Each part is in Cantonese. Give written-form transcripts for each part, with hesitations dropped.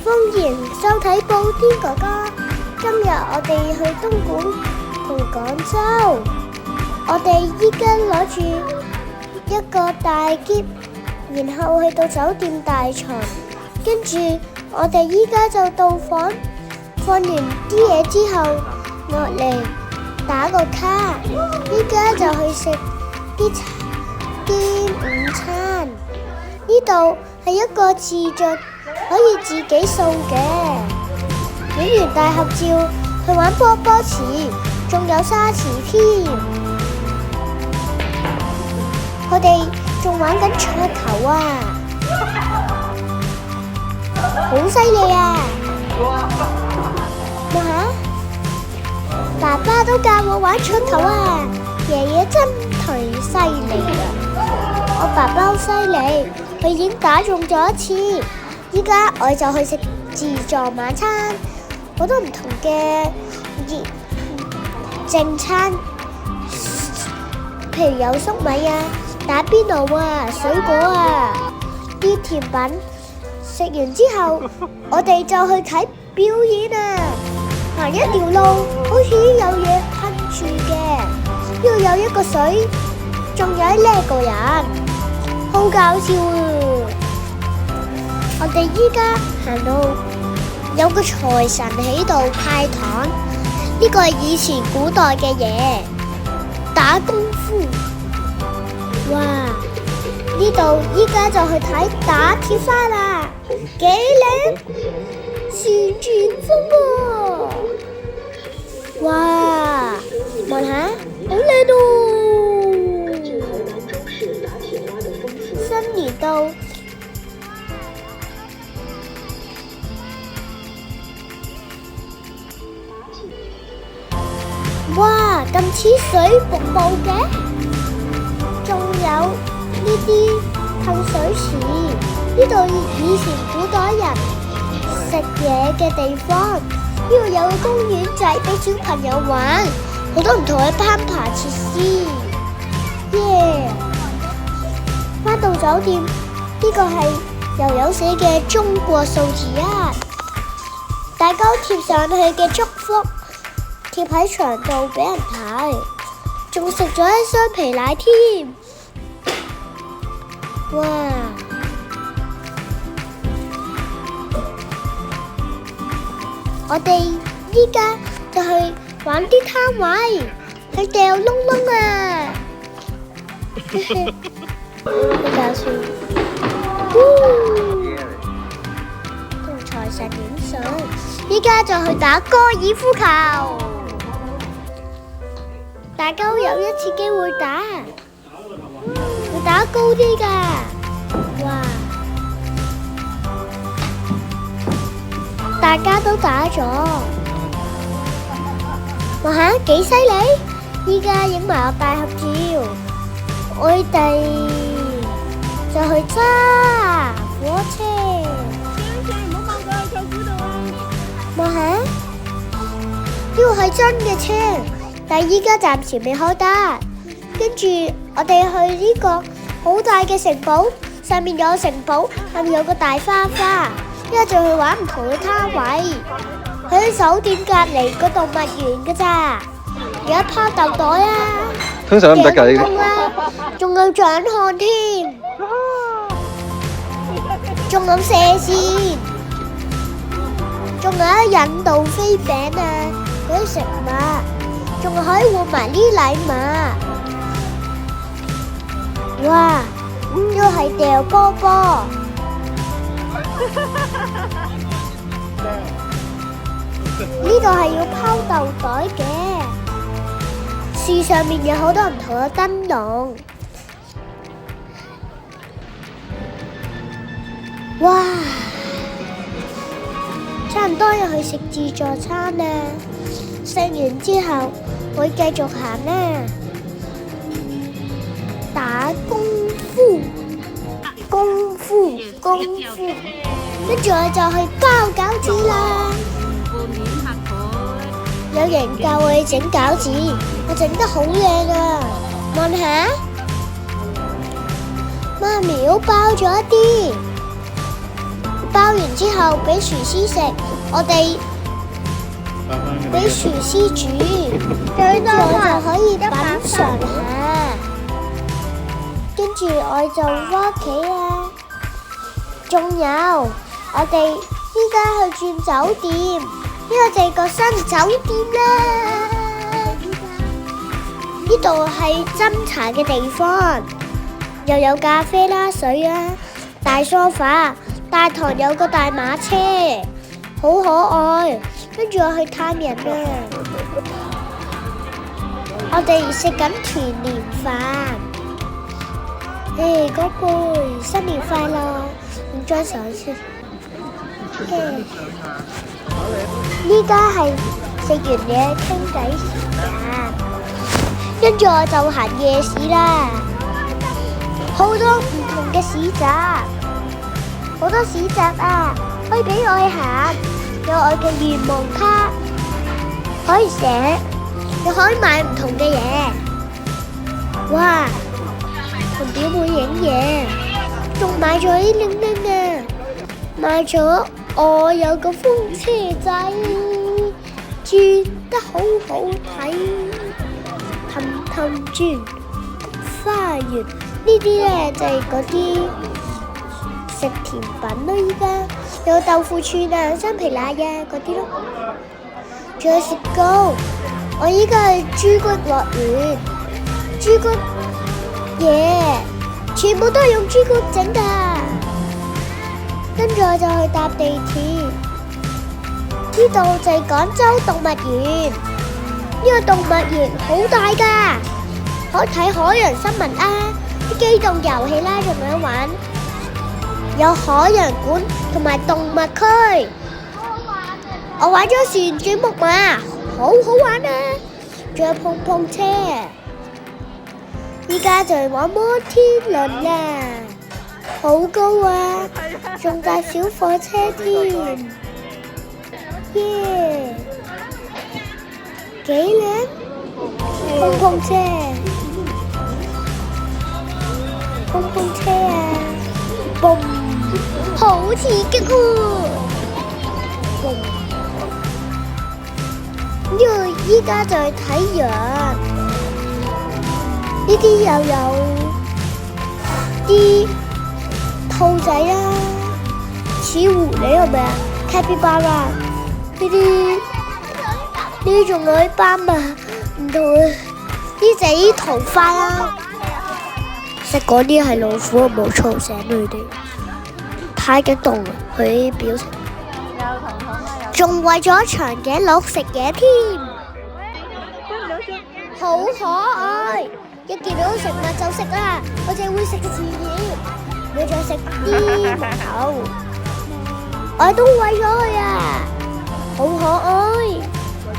歡迎收睇寶天哥哥。今日我哋去東莞同廣州，我哋依家攞住一個大篋，然後去到酒店大堂，跟住我哋依家就到房，放完啲嘢之後落嚟打個卡，依家就去食啲午餐。呢度係一個自助，可以自己掃嘅。影完大合照，去玩波波池，仲有沙池添。我哋仲玩緊桌球啊，好犀利啊！咩吓？爸爸都教我玩桌球啊，爺爺真係犀利啊！我爸爸好犀利，佢已經打中咗一次。依家我就去食自助晚餐，好多唔同嘅正餐，譬如有粟米啊、打邊爐啊、水果啊、啲甜品。食完之後，我哋就去睇表演啊！行一條路，好似有嘢噴住嘅，呢度有一個水，仲有呢個人，好搞笑啊！我哋依家行到有個財神喺度派糖，呢個係以前古代嘅嘢，打功夫。哇！呢度依家就去睇打鐵花啦，幾靚！旋轉風喎！哇！望下，好靚哦！新年到。哇！咁似水瀑布嘅，仲有呢啲噴水池，呢度以前古代人食嘢嘅地方。呢度有個公園仔俾小朋友玩，好多唔同嘅攀爬設施。耶！返到酒店，呢個係又有寫嘅中國數字1，大家貼上去嘅祝福。貼喺牆度俾人睇，仲食咗一箱皮奶添。哇！我哋依家就去玩啲攤位，去掉窿窿啊！好搞笑！同財神影相，依家就去打高爾夫球。大家有一次機會打，會打高啲㗎。哇！大家都打咗，哇嚇幾犀利！依家影埋個大合照，我哋就去揸火車。唔好放過去舅父度啊！哇嚇！呢個係真嘅車。但係依家暫時未開得，跟住我哋去呢個好大嘅城堡，上面有城堡，下面有個大花花，依家就去玩唔同嘅攤位，喺酒店隔離個動物園㗎咋，有一拋豆袋啊，通常都唔得㗎呢啲，仲有獎項添，仲有射線，仲有引導飛餅啊，嗰啲食物。仲可以換埋呢禮物，哇！呢個係掉波波，呢度係要拋豆袋嘅。樹上面有好多唔同嘅燈籠，哇！差唔多要去食自助餐啦，食完之後。會繼續行啦，打功夫，跟住我就去包餃子啦。有人教我哋整餃子，我整得好靚啊！望下，媽咪都包咗一啲，包完之後俾廚師食，我哋俾廚師煮，跟住我就可以品嚐下。跟住我就返屋企啦。仲有，我哋依家去轉酒店，呢個就係個新酒店啦。呢度係斟茶嘅地方，又有咖啡啦、水啦、大梳化、大堂有個大馬車，好可愛。跟住我去探人啦，我哋食緊團年飯。嗰杯新年快樂，影張相先。依家係食完嘢傾偈時間，跟住我就行夜市啦，好多唔同嘅市集，好多市集啊，可以俾我去行，有我嘅願望卡，可以寫，你可以買唔同嘅嘢，哇！同表妹影嘢，仲買咗啲鈴鈴啊！買咗我有個風車仔，轉得好好睇，氹氹轉花園呢啲咧就係嗰啲食甜品咯。依家有豆腐串啊、生皮奶啊嗰啲咯，仲有雪糕。我依家係朱古力樂園，朱古力嘢全部都係用朱古力整㗎。跟住我就去搭地鐵，呢度就係廣州動物園。呢個動物園好大㗎，可以睇海洋新聞啊，啲機動遊戲啦，仲有玩，有海洋館同埋動物區。我玩咗旋轉木馬，好好玩啊！仲有碰碰車，依家就係玩摩天輪啦，好高啊，仲搭小火車添，耶！幾靚，碰碰車，碰碰車啊，嘣，好刺激喎！嘣，呢個依家就係睇羊，呢啲又有啲兔仔啦，似狐狸係咪啊 ？Capybara 呢啲仲有啲斑馬，唔同啊！呢就係啲桃花啦。實講啲係老虎，冇嘈醒佢哋，太激動啦！佢啲表情，仲為咗長頸鹿食嘢添，好可愛！一見到食物就食啦，我淨係會食刺嘢，唔再食啲木頭。我都餵咗佢啊，好可愛！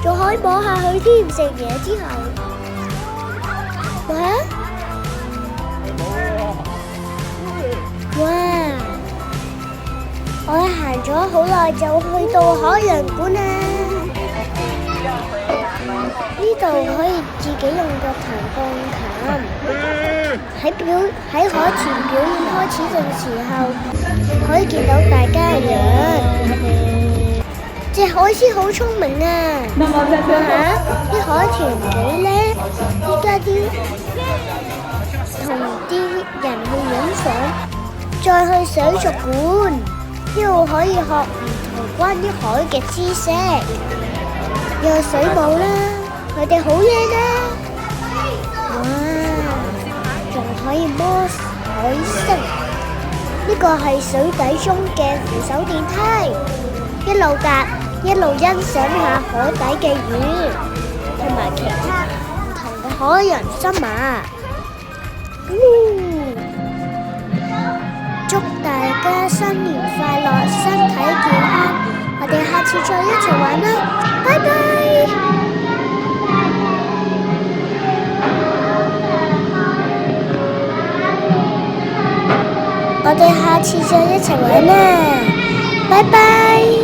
仲可以摸下佢添，食嘢之後，哇！我行咗好耐就去到海洋館啦，呢度可以自己用腳彈鋼琴。喺海豚表演開始嘅時候，可以見到大家嘅樣。隻海獅好聰明啊！啲海豚幾叻，依家啲同啲人去影相，再去水族館，呢度可以學唔同關於海嘅知識。有水母啦，佢哋好靚啦！哇，仲可以摸海星，呢個係水底中嘅扶手電梯，一路搭。一路欣賞下海底嘅魚，同埋其他唔同嘅海洋生物。祝大家新年快樂，身體健康！我哋下次再一齊玩啦，拜拜！我哋下次再一齊玩啦，拜拜！